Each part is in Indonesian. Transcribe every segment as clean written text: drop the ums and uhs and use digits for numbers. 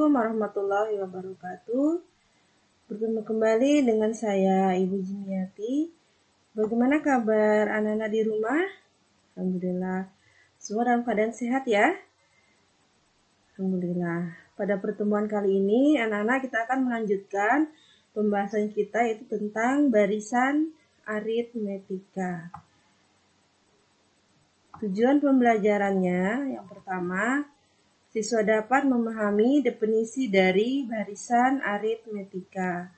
Assalamualaikum warahmatullahi wabarakatuh. Bertemu kembali dengan saya Ibu Jimiati. Bagaimana kabar anak-anak di rumah? Alhamdulillah, semua dalam keadaan sehat ya? Alhamdulillah. Pada pertemuan kali ini, anak-anak kita akan melanjutkan pembahasan kita yaitu tentang barisan aritmetika. Tujuan pembelajarannya yang pertama, siswa dapat memahami definisi dari barisan aritmetika.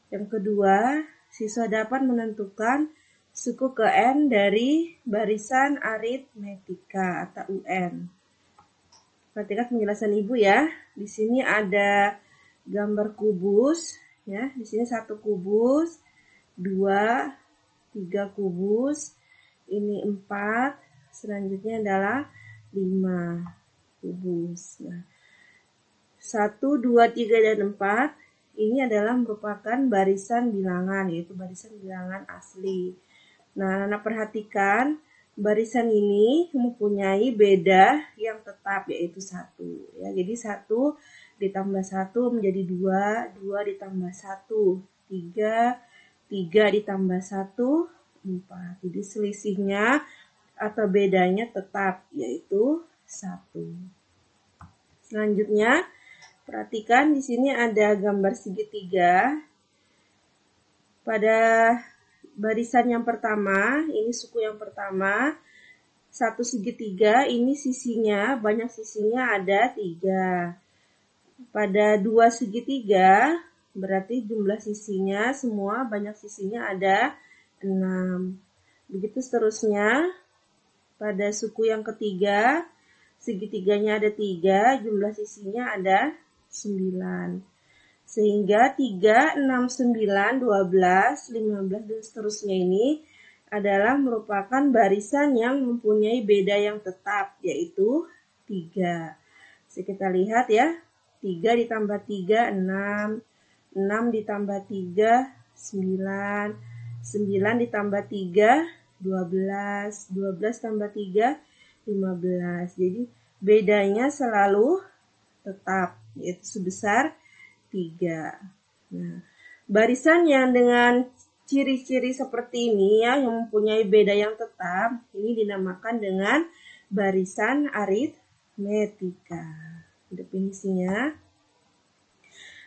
Yang kedua, siswa dapat menentukan suku ke N dari barisan aritmetika atau UN. Perhatikan penjelasan Ibu ya. Di sini ada gambar kubus ya. Di sini 1 kubus, 2, 3 kubus, ini 4, selanjutnya adalah 5 kubus. Nah, 1, 2, 3, dan 4 ini adalah merupakan barisan bilangan, yaitu barisan bilangan asli. Nah, anak perhatikan barisan ini mempunyai beda yang tetap, yaitu 1. Ya, jadi 1 ditambah 1 menjadi 2, 2 ditambah 1, 3, 3 ditambah 1, 4. Jadi selisihnya atau bedanya tetap, yaitu 1. Selanjutnya, perhatikan di sini ada gambar segitiga. Pada barisan yang pertama, ini suku yang pertama, 1 segitiga, ini sisinya, banyak sisinya ada 3. Pada 2 segitiga, berarti jumlah sisinya semua, banyak sisinya ada 6. Begitu seterusnya, pada suku yang ketiga, segitiganya ada 3, jumlah sisinya ada 9. Sehingga 3, 6, 9, 12, 15, dan seterusnya ini adalah merupakan barisan yang mempunyai beda yang tetap, yaitu 3. Jadi kita lihat ya, 3 ditambah 3, 6, 6 ditambah 3, 9, 9 ditambah 3, 12, 12 tambah 3, 15. Jadi bedanya selalu tetap, yaitu sebesar 3. Nah, barisan yang dengan ciri-ciri seperti ini ya, yang mempunyai beda yang tetap, ini dinamakan dengan barisan aritmetika. Definisinya,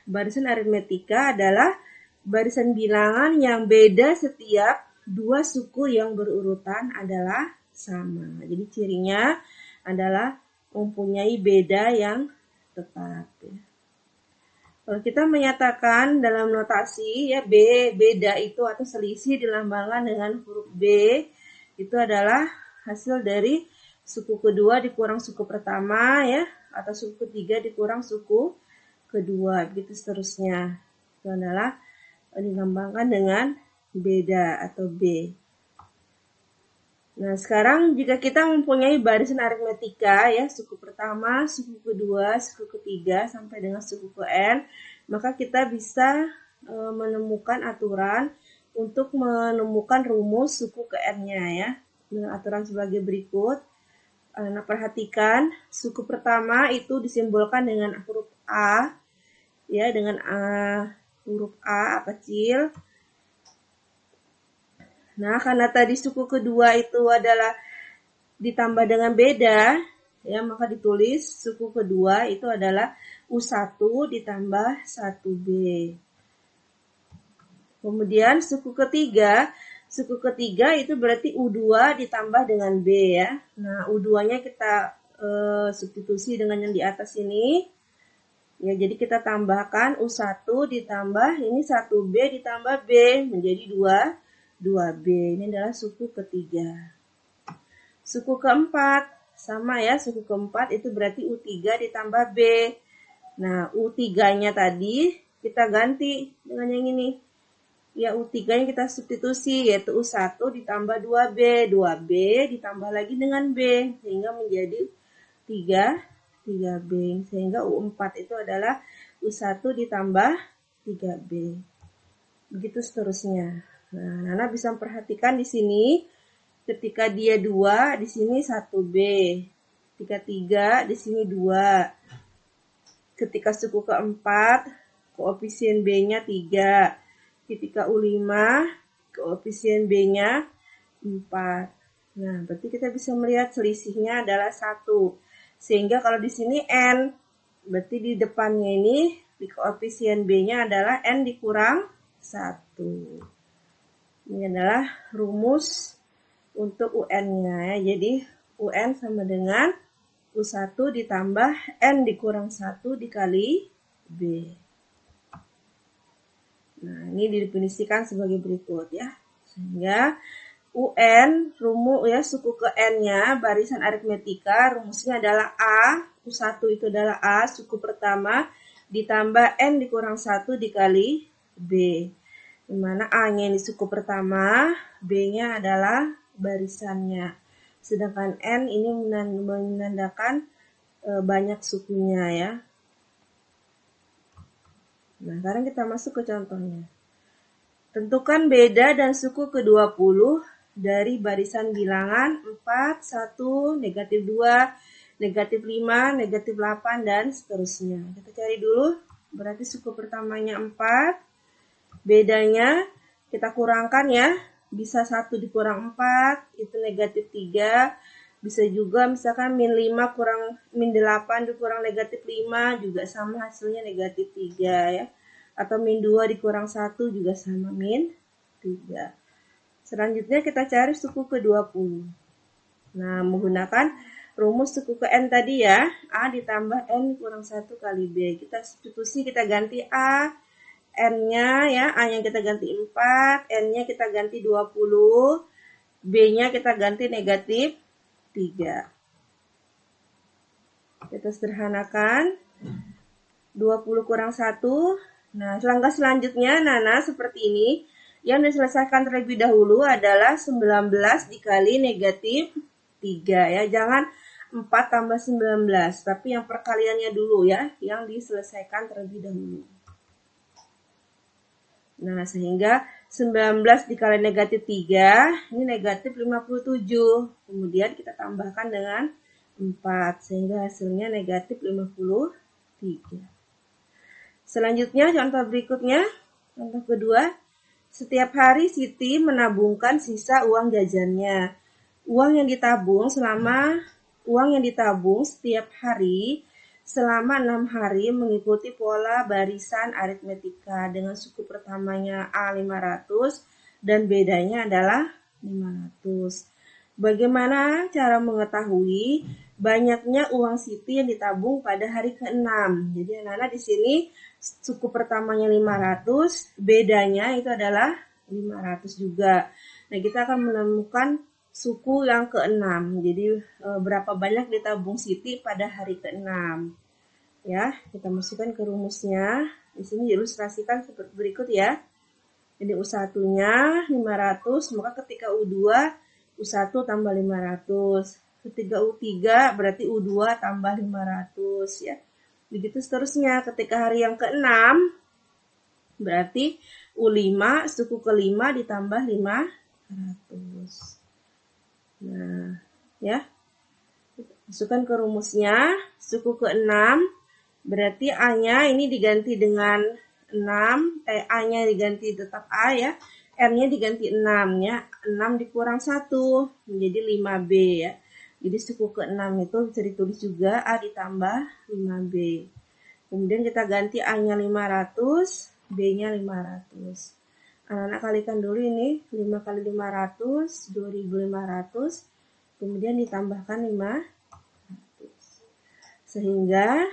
barisan aritmetika adalah barisan bilangan yang beda setiap 2 suku yang berurutan adalah sama. Jadi cirinya adalah mempunyai beda yang tetap. Kalau kita menyatakan dalam notasi ya, beda itu atau selisih dilambangkan dengan huruf B, itu adalah hasil dari suku kedua dikurang suku pertama ya, atau suku ketiga dikurang suku kedua, begitu seterusnya. Itu adalah dilambangkan dengan beda atau B. Nah, sekarang jika kita mempunyai barisan aritmetika ya, suku pertama, suku kedua, suku ketiga sampai dengan suku ke N, maka kita bisa menemukan aturan untuk menemukan rumus suku ke N-nya ya. Dengan aturan sebagai berikut. Nah, perhatikan, suku pertama itu disimbolkan dengan huruf A ya, dengan huruf A kecil. Nah, karena tadi suku kedua itu adalah ditambah dengan beda, ya, maka ditulis suku kedua itu adalah U1 ditambah 1B. Kemudian suku ketiga itu berarti U2 ditambah dengan B ya. Nah, U2-nya kita substitusi dengan yang di atas ini. Ya, jadi kita tambahkan U1 ditambah ini 1B ditambah B menjadi 2B. Ini adalah suku ketiga. Suku keempat, sama ya, suku keempat itu berarti U3 ditambah B. Nah, U3-nya tadi kita ganti dengan yang ini. Ya, U3-nya kita substitusi, yaitu U1 ditambah 2B. 2B ditambah lagi dengan B, sehingga menjadi 3B. Sehingga U4 itu adalah U1 ditambah 3B. Begitu seterusnya. Nah, Nana bisa memperhatikan di sini ketika dia 2, di sini 1B. Ketika 3, di sini 2. ketika suku keempat, koefisien B-nya 3. Ketika U5, koefisien B-nya 4. Nah, berarti kita bisa melihat selisihnya adalah 1. Sehingga kalau di sini N, berarti di depannya ini, di koefisien B-nya adalah N dikurang 1. Ini adalah rumus untuk UN-nya ya. Jadi UN sama dengan U1 ditambah N dikurang 1 dikali B. Nah, ini didefinisikan sebagai berikut ya. Sehingga UN, rumus ya, suku ke N-nya, barisan aritmetika, rumusnya adalah A, U1 itu adalah A, suku pertama, ditambah N dikurang 1 dikali B. Dimana A-nya ini suku pertama, B-nya adalah barisannya. Sedangkan N ini menandakan banyak sukunya ya. Nah, sekarang kita masuk ke contohnya. Tentukan beda dan suku ke-20 dari barisan bilangan 4, 1, negatif 2, negatif 5, negatif 8, dan seterusnya. Kita cari dulu, berarti suku pertamanya 4, bedanya kita kurangkan ya, bisa 1 dikurang 4, itu negatif 3, bisa juga misalkan min 5 kurang min 8 dikurang negatif 5, juga sama hasilnya negatif 3 ya. Atau min 2 dikurang 1 juga sama min 3. Selanjutnya kita cari suku ke-20. Nah, menggunakan rumus suku ke N tadi ya, A ditambah N kurang 1 kali B. Kita substitusi, kita ganti A, N-nya ya, A-nya kita ganti 4, N-nya kita ganti 20, B-nya kita ganti negatif 3. Kita sederhanakan, 20 kurang 1. Nah, langkah selanjutnya, Nana, seperti ini. Yang diselesaikan terlebih dahulu adalah 19 dikali negatif 3 ya. Jangan 4 tambah 19, tapi yang perkaliannya dulu ya, yang diselesaikan terlebih dahulu. Nah, sehingga 19 dikali negatif 3, ini negatif 57. Kemudian kita tambahkan dengan 4, sehingga hasilnya negatif 53. Selanjutnya, contoh berikutnya, contoh kedua, setiap hari Siti menabungkan sisa uang jajannya. Uang yang ditabung setiap hari selama 6 hari mengikuti pola barisan aritmetika dengan suku pertamanya A 500 dan bedanya adalah 500. Bagaimana cara mengetahui banyaknya uang Siti yang ditabung pada hari ke-6? Jadi anak-anak di sini suku pertamanya 500, bedanya itu adalah 500 juga. Nah, kita akan menemukan suku yang ke-6. Jadi berapa banyak ditabung Siti pada hari ke-6. Ya, kita masukkan ke rumusnya. Di sini diilustrasikan seperti berikut ya. Jadi U1-nya 500, maka ketika U2 U1 tambah 500. Ketika U3 berarti U2 tambah 500 ya. Begitu seterusnya, ketika hari yang ke-6 berarti U5 suku ke-5 ditambah 500. Nah, ya. Masukkan ke rumusnya, suku ke-6 berarti A-nya ini diganti dengan 6, A-nya diganti tetap A ya. R-nya diganti 6 ya. 6 dikurang 1 menjadi 5B ya. Jadi suku ke-6 itu bisa ditulis juga A ditambah 5B. Kemudian kita ganti A-nya 500, B-nya 500. Anak-anak kalikan dulu ini, 5 kali 500, 2500. Kemudian ditambahkan 500. Sehingga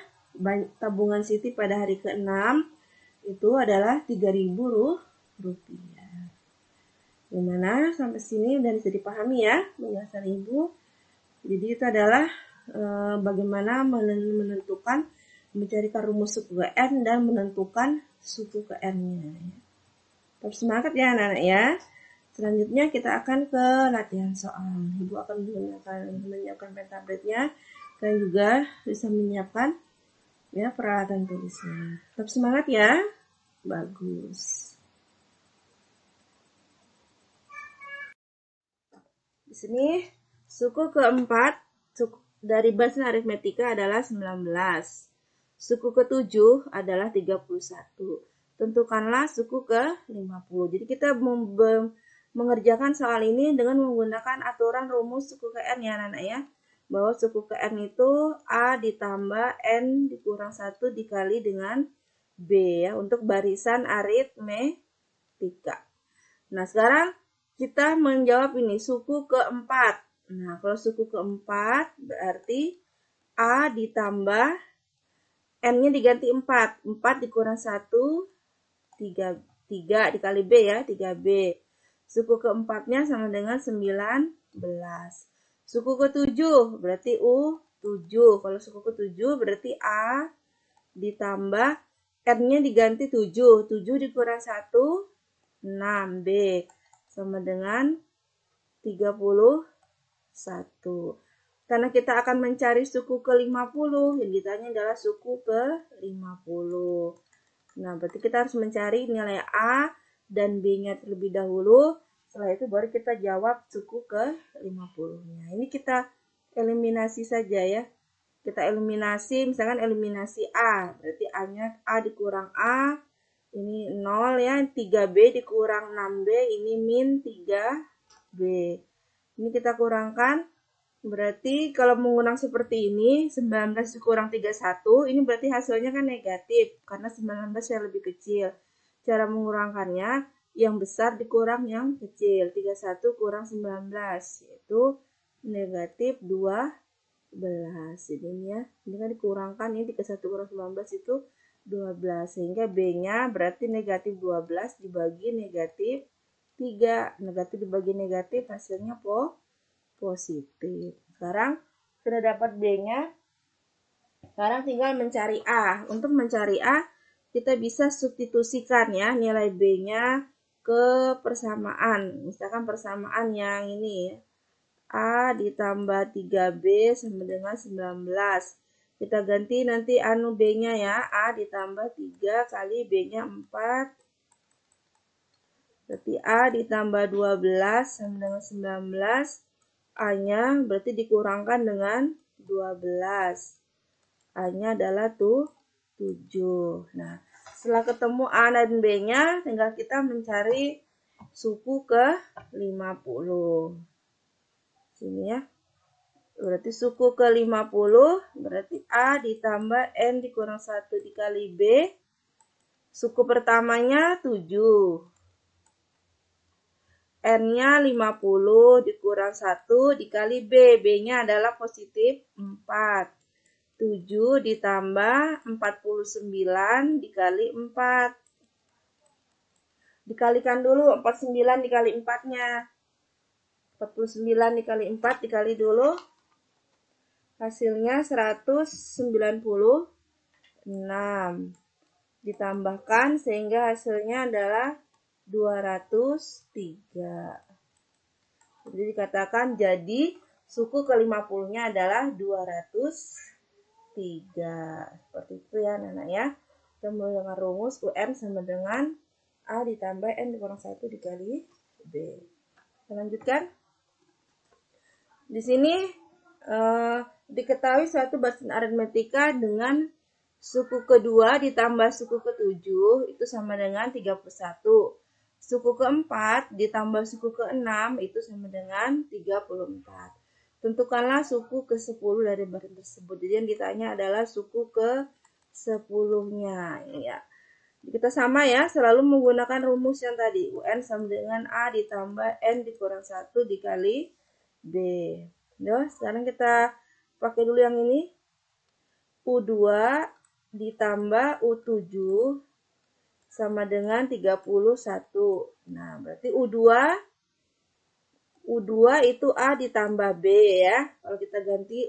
tabungan Siti pada hari ke-6 itu adalah 3.000 rupiah. Gimana? Sampai sini udah bisa dipahami ya, penjelasan Ibu. Jadi itu adalah bagaimana menentukan, mencarikan rumus suku ke N dan menentukan suku ke N-nya. Tetap semangat ya anak-anak ya. Selanjutnya kita akan ke latihan soal. Ibu akan menyiapkan pen tabletnya dan juga bisa menyiapkan ya peralatan tulisnya. Tetap semangat ya. Bagus. Di sini suku keempat dari barisan aritmetika adalah 19. Suku ke-7 adalah 31. Tentukanlah suku ke-50. Jadi kita mengerjakan soal ini dengan menggunakan aturan rumus suku ke N ya anak-anak ya. Bahwa suku ke N itu A ditambah N dikurang 1 dikali dengan B ya. Untuk barisan aritmetika. Nah sekarang kita menjawab ini suku keempat. Nah kalau suku keempat berarti A ditambah N-nya diganti 4. 4 dikurang 1, 3 dikali B ya, 3B. Suku keempatnya sama dengan 19. Suku ke-7 berarti U7. Kalau suku ke-7 berarti A ditambah N-nya diganti 7. 7 dikurang 1, 6B. Sama dengan 31. Karena kita akan mencari suku ke-50, yang ditanya adalah suku ke-50. Nah, berarti kita harus mencari nilai A dan B-nya terlebih dahulu. Setelah itu baru kita jawab suku ke-50-nya. Ini kita eliminasi saja ya. Kita eliminasi, misalkan eliminasi A. Berarti A-nya A dikurang A. Ini 0 ya. 3B dikurang 6B. Ini min 3B. Ini kita kurangkan. Berarti kalau mengurang seperti ini, 19 dikurang 31, ini berarti hasilnya kan negatif, karena 19 yang lebih kecil. Cara mengurangkannya, yang besar dikurang yang kecil, 31 kurang 19, yaitu negatif 12. Jadi ini ya, ini kan dikurangkan, ini 31 kurang 19 itu 12, sehingga B-nya berarti negatif 12 dibagi negatif 3. Negatif dibagi negatif, hasilnya positif. Sekarang sudah dapat B-nya. Sekarang tinggal mencari A. Untuk mencari A, kita bisa substitusikan ya nilai B-nya ke persamaan. Misalkan persamaan yang ini ya. A ditambah 3B sama dengan 19. Kita ganti nanti B-nya ya. A ditambah 3 kali B-nya 4. Berarti A ditambah 12 sama dengan 19. A-nya berarti dikurangkan dengan 12. A-nya adalah 7. Nah, setelah ketemu A dan B-nya, tinggal kita mencari suku ke-50. Sini ya. Berarti suku ke-50, berarti A ditambah N dikurang 1 dikali B. Suku pertamanya 7. N-nya 50 dikurang 1 dikali B. B-nya adalah positif 4. 7 ditambah 49 dikali 4. Dikalikan dulu 49 dikali 4-nya. 49 dikali 4 dikali dulu. Hasilnya 196. Ditambahkan sehingga hasilnya adalah 203. Jadi dikatakan jadi suku ke-50-nya adalah 203. Seperti itu ya anak-anak ya. Kita mulai dengan rumus UN sama dengan A ditambah N dikurang 1 dikali B. Kita lanjutkan. Di sini diketahui suatu barisan aritmetika dengan suku kedua ditambah suku ke-7 itu sama dengan 31. Suku ke-4 ditambah suku ke-6 itu sama dengan 34. Tentukanlah suku ke-10 dari barisan tersebut. Jadi yang ditanya adalah suku ke-10-nya. Ya. Kita sama ya, selalu menggunakan rumus yang tadi. UN sama dengan A ditambah N dikurang 1 dikali B. Nah, sekarang kita pakai dulu yang ini. U2 ditambah U7 sama dengan 31. Nah, berarti U2 itu A ditambah B ya. Kalau kita ganti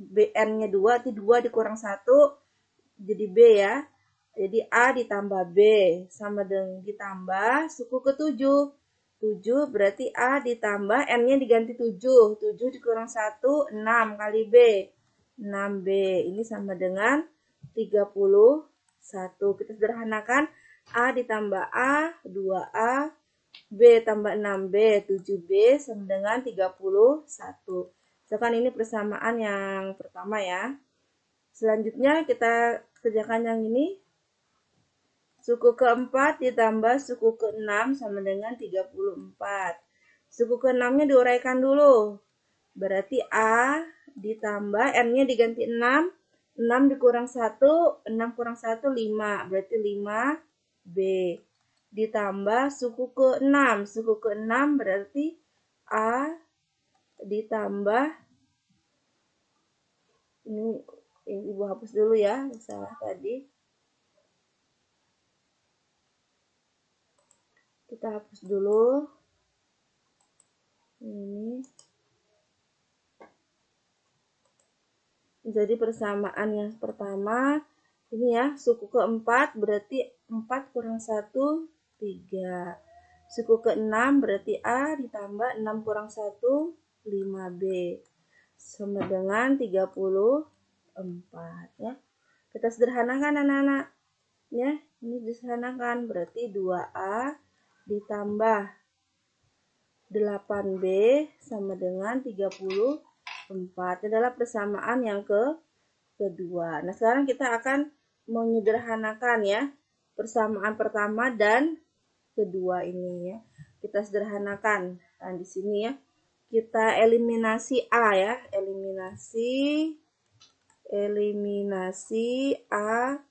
BN-nya 2, itu 2 dikurang 1 jadi B ya. Jadi A ditambah B sama dengan ditambah suku ke-7. 7 berarti A ditambah N-nya diganti 7. 7 dikurang 1, 6 kali B. 6B. Ini sama dengan 31. Kita sederhanakan. A ditambah A, 2A, B tambah 6B, 7B sama dengan 31. Misalkan ini persamaan yang pertama ya. Selanjutnya kita Kerjakan yang ini. Suku keempat ditambah suku keenam sama dengan 34. Suku keenamnya diuraikan dulu. Berarti A ditambah, N-nya diganti 6. 6 dikurang 1, 6 kurang 1, 5. Berarti 5B. Ditambah suku ke-6. Suku ke-6 berarti A ditambah, ini Ibu hapus dulu ya, salah tadi. Kita hapus dulu. Ini. Jadi persamaan yang pertama, ini ya, suku keempat berarti 4 kurang 1, 3. Suku keenam berarti A ditambah 6 kurang 1, 5B. Sama dengan 34 ya. Kita sederhanakan anak-anak. Ya, ini disederhanakan berarti 2A ditambah 8B sama dengan 34. Adalah persamaan yang kedua. Nah, sekarang kita akan menyederhanakan ya persamaan pertama dan kedua ini ya. Kita sederhanakan. Nah, di sini ya. Kita eliminasi A ya. Eliminasi A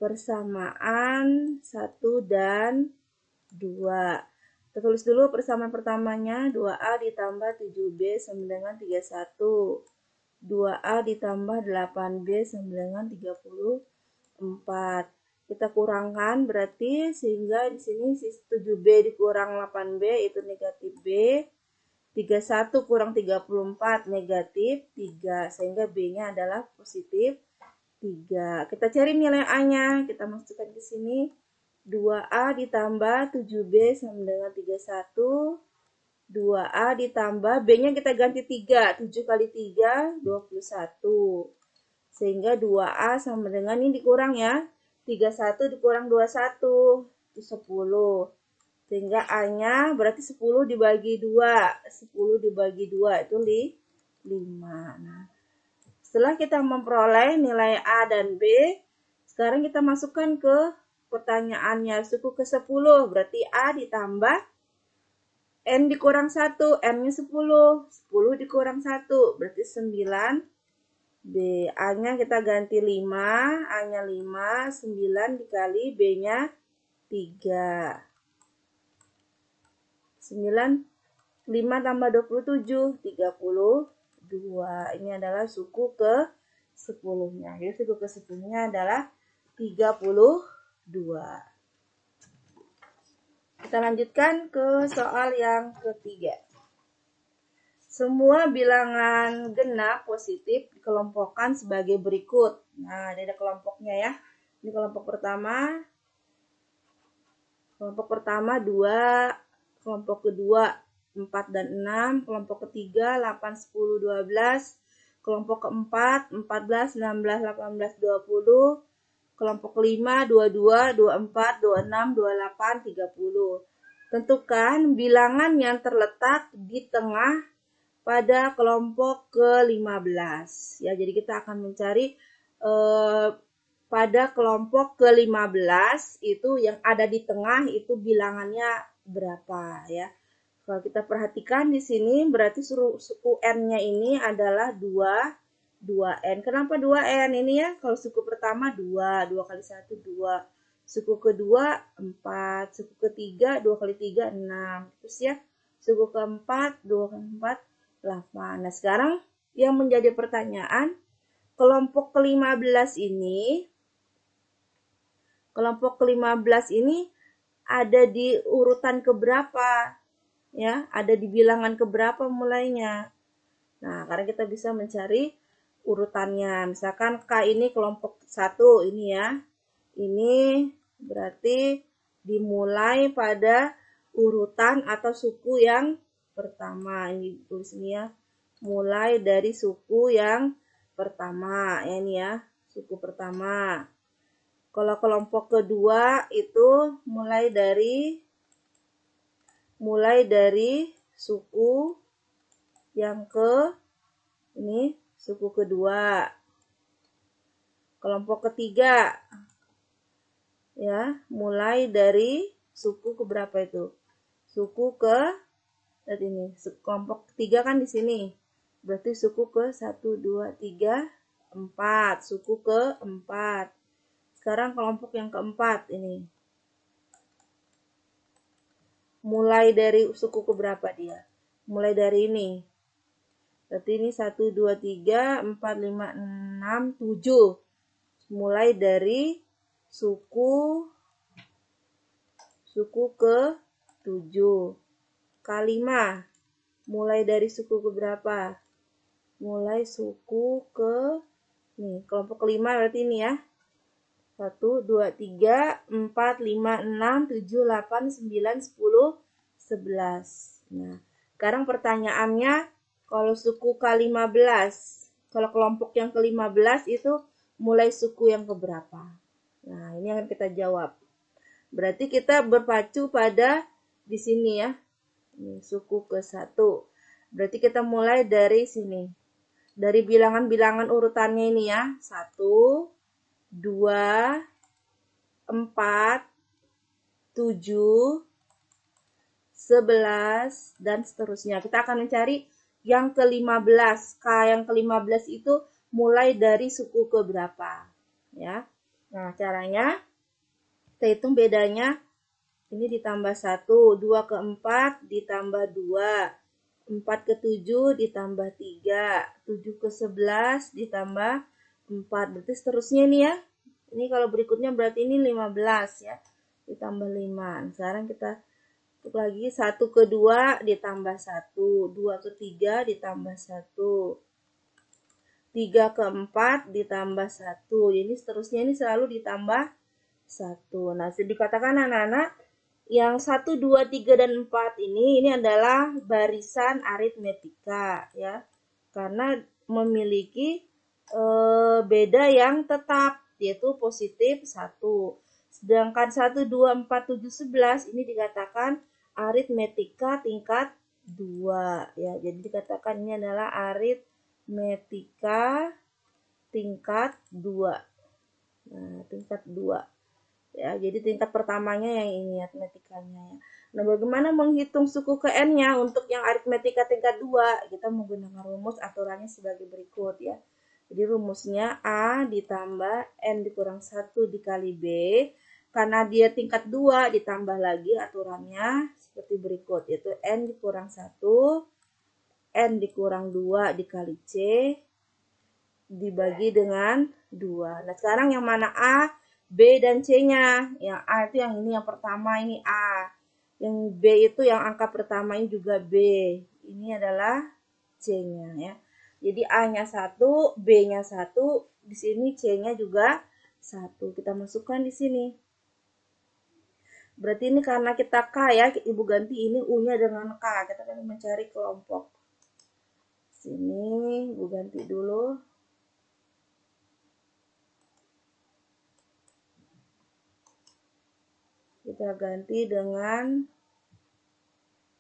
persamaan 1 dan 2. Kita tulis dulu persamaan pertamanya, 2A ditambah 7B sama dengan 31. 2A ditambah 8B sama dengan 34. Kita kurangkan berarti sehingga di sini 7B dikurang 8B itu negatif B. 31 kurang 34 negatif 3. Sehingga B-nya adalah positif 3. Kita cari nilai A-nya. Kita masukkan ke sini. 2A ditambah 7B sama dengan 31. 2A ditambah B-nya kita ganti 3. 7 kali 3, 21. Sehingga 2A sama dengan ini dikurang ya. 31 dikurang 21, itu 10. Sehingga A-nya berarti 10 dibagi 2. 10 dibagi 2 itu 5. Nah, setelah kita memperoleh nilai A dan B, sekarang kita masukkan ke pertanyaannya. Suku ke-10 berarti A ditambah N dikurang 1, N-nya 10. 10 dikurang 1 berarti 9. B. A-nya kita ganti 5. A-nya 5. 9 dikali B-nya 3. 9. 5 tambah 27. 32. Ini adalah suku ke-10-nya. Jadi suku ke-10-nya adalah 32. Kita lanjutkan ke soal yang ketiga. Semua bilangan genap positif dikelompokkan sebagai berikut. Nah, ini ada kelompoknya ya. Ini kelompok pertama. Kelompok pertama 2, kelompok kedua 4 dan 6, kelompok ketiga 8, 10, 12, kelompok keempat 14, 16, 18, 20, kelompok kelima 22, 24, 26, 28, 30. Tentukan bilangan yang terletak di tengah pada kelompok ke-15. Ya, jadi kita akan mencari pada kelompok ke-15 itu yang ada di tengah itu bilangannya berapa ya. Kalau kita perhatikan di sini berarti suku N-nya ini adalah 2N. Kenapa 2N ini ya? Kalau suku pertama 2 kali 1 2. Suku kedua 4, suku ketiga 2 kali 3 6. Terus ya, suku keempat 2 kali 4 8. Nah, sekarang yang menjadi pertanyaan, kelompok ke-15 ini ada di urutan keberapa? Ya, ada di bilangan keberapa mulainya? Nah, karena kita bisa mencari urutannya. Misalkan K ini kelompok 1 ini ya. Ini berarti dimulai pada urutan atau suku yang pertama. Ini tulis ini ya. Mulai dari suku yang pertama. Ya, ini ya, suku pertama. Kalau kelompok kedua itu mulai dari suku yang ini suku kedua. Kelompok ketiga, ya, mulai dari suku ke berapa itu? Suku ke, lihat ini, kelompok ketiga kan di sini. Berarti suku ke 1, 2, 3, 4. Suku ke 4. Sekarang kelompok yang keempat ini. Mulai dari suku ke berapa dia? Mulai dari ini. Berarti ini 1, 2, 3, 4, 5, 6, 7. Mulai dari suku ke 7. K5. Mulai dari suku ke berapa? Mulai suku ke, nih, kelompok kelima berarti ini ya. 1, 2, 3, 4, 5, 6, 7, 8, 9, 10, 11. Nah, sekarang pertanyaannya, kalau suku ke-15, kalau kelompok yang ke-15 itu mulai suku yang keberapa? Nah, ini akan kita jawab. Berarti kita berpacu pada di sini ya. Ini suku ke-1. Berarti kita mulai dari sini. Dari bilangan-bilangan urutannya ini ya. 1, 2, 4, 7, 11, dan seterusnya. Kita akan mencari yang ke-15. K yang ke-15 itu mulai dari suku ke berapa. Ya. Nah, caranya kita hitung bedanya. Ini ditambah 1, 2 ke 4 ditambah 2. 4 ke 7 ditambah 3. 7 ke 11 ditambah 4. Berarti seterusnya ini ya. Ini kalau berikutnya berarti ini 15 ya. Ditambah 5. Sekarang kita hitung lagi. 1 ke 2 ditambah 1. 2 ke 3 ditambah 1. 3 ke 4 ditambah 1. Jadi seterusnya ini selalu ditambah 1. Nah, dikatakan anak-anak yang 1, 2, 3, dan 4 ini adalah barisan aritmetika ya. Karena memiliki beda yang tetap, yaitu positif 1. Sedangkan 1, 2, 4, 7, 11 ini dikatakan aritmetika tingkat 2 ya. Jadi dikatakan ini adalah aritmetika tingkat 2. Nah, tingkat 2. Ya, jadi tingkat pertamanya yang ini aritmetikanya ya. Nah, bagaimana menghitung suku ke n-nya untuk yang aritmetika tingkat 2? Kita menggunakan rumus aturannya sebagai berikut ya. Jadi rumusnya A ditambah N dikurang 1 dikali B. Karena dia tingkat 2 ditambah lagi aturannya seperti berikut. Yaitu N dikurang 1, N dikurang 2 dikali C dibagi dengan 2. Nah, sekarang yang mana A, B, dan C-nya? Yang A itu yang ini, yang pertama ini A. Yang B itu yang angka pertama ini juga B. Ini adalah C-nya ya. Jadi A-nya 1, B-nya 1, di sini C-nya juga 1. Kita masukkan di sini. Berarti ini karena kita K ya, Ibu ganti ini U-nya dengan K. Kita akan mencari kelompok. Sini Ibu ganti dulu. Kita ganti dengan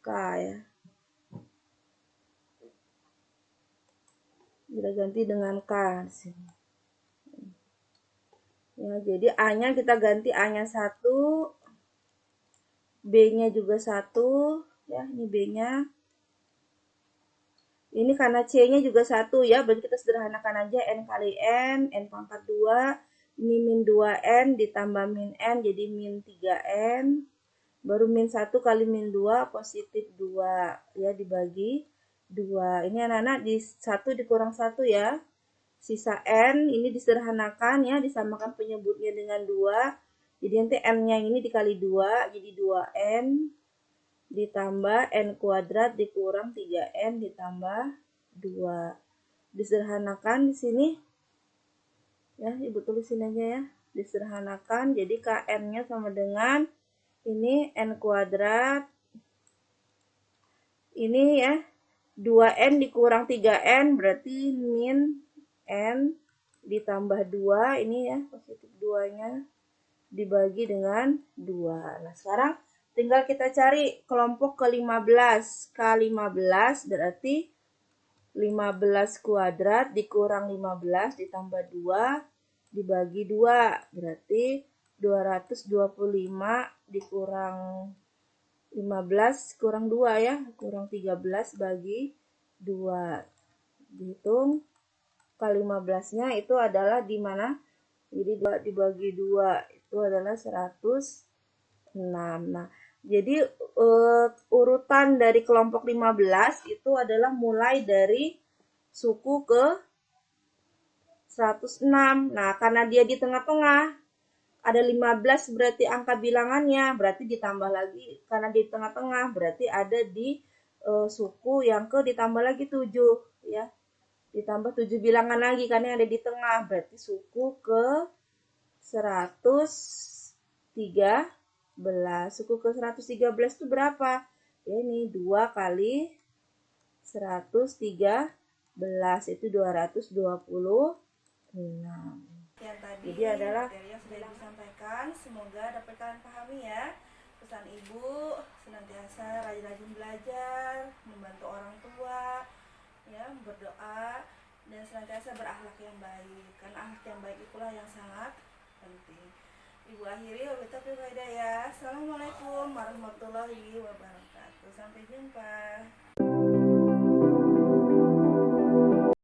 K ya. Kita ganti dengan K di sini. Ya, jadi A-nya kita ganti A-nya 1, B-nya juga 1, ya, ini B-nya. Ini karena C-nya juga 1 ya, berarti kita sederhanakan aja N kali N pangkat 2. Ini min 2N ditambah min N jadi min 3N. Baru min 1 kali min 2 positif 2 ya, dibagi 2. Ini anak-anak di 1 dikurang 1 ya. Sisa N ini disederhanakan ya, disamakan penyebutnya dengan 2. Jadi nanti N-nya ini dikali 2 jadi 2N ditambah N kuadrat dikurang 3N ditambah 2. Disederhanakan di sini. Ya, Ibu tulisin aja ya. Disederhanakan jadi KN-nya sama dengan ini N kuadrat. Ini ya, 2N dikurang 3N berarti min N ditambah 2. Ini ya, positif 2-nya dibagi dengan 2. Nah, sekarang tinggal kita cari kelompok ke-15. K15 berarti 15 kuadrat dikurang 15 ditambah 2 dibagi 2, berarti 225 dikurang 15 kurang 2 ya, kurang 13 bagi 2. Dihitung kali 15-nya itu adalah di mana? Jadi 2 dibagi 2 itu adalah 106. Nah, jadi urutan dari kelompok 15 itu adalah mulai dari suku ke 106. Nah, karena dia di tengah-tengah, ada 15 berarti angka bilangannya, berarti ditambah lagi, karena di tengah-tengah berarti ada di suku yang ke ditambah lagi 7 ya. Ditambah 7 bilangan lagi karena yang ada di tengah, berarti suku ke 113. Suku ke 113 itu berapa? Ya, ini 2 kali 113 itu 226. Yang tadi Jadi adalah materi yang sudah disampaikan, semoga dapat kalian pahami ya. Pesan ibu senantiasa rajin-rajin belajar, membantu orang tua, ya, berdoa, dan senantiasa berakhlak yang baik. Karena akhlak yang baik itulah yang sangat penting. Ibu akhiri wabillahi taufiq wal hidayah. Assalamualaikum warahmatullahi wabarakatuh. Sampai jumpa.